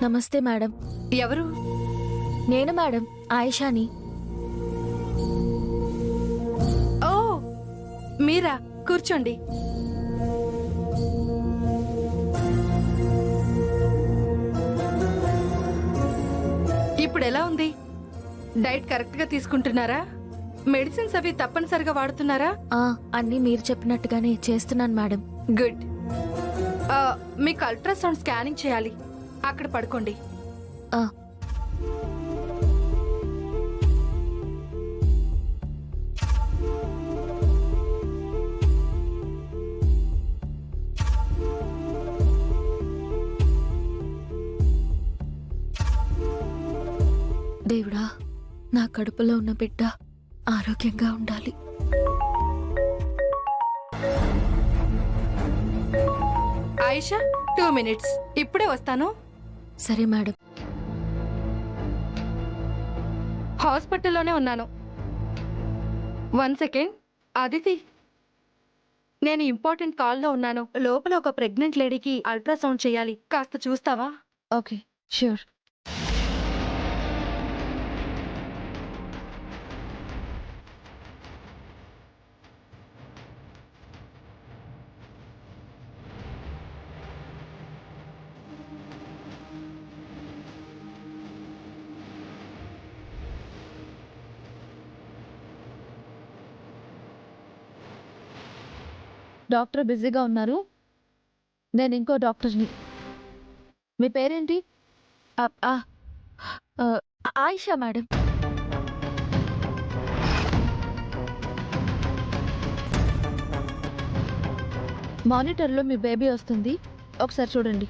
నమస్తే మేడం. ఎవరు? నేను మేడం, ఆయిషాని. ఓ మీరా, కూర్చోండి. ఇప్పుడు ఎలా ఉంది? డైట్ కరెక్ట్ గా తీసుకుంటున్నారా? మెడిసిన్స్ అవి తప్పనిసరిగా వాడుతున్నారా? అన్నీ మీరు చెప్పినట్టుగానే చేస్తున్నాను మేడం. గుడ్. మీకు అల్ట్రాసౌండ్ స్కానింగ్ చేయాలి. అక్కడ పడుకోండి. ఆ, దేవుడా, నా కడుపులో ఉన్న బిడ్డ ఆరోగ్యంగా ఉండాలి. ఆయిషా, 2 minutes. ఇప్పుడే వస్తాను. సరే మేడం. హాస్పిటల్లోనే ఉన్నాను. 1 సెకండ్. అదితి, నేను ఇంపార్టెంట్ కాల్లో ఉన్నాను. లోపల ఒక ప్రెగ్నెంట్ లేడీకి అల్ట్రాసౌండ్ చేయాలి. కాస్త చూస్తావా? Okay, sure. డాక్టర్ బిజీగా ఉన్నారు. నేను ఇంకో డాక్టర్ని. మీ పేరేంటి? ఆయిషా మేడం. మానిటర్లో మీ బేబీ వస్తుంది, ఒకసారి చూడండి.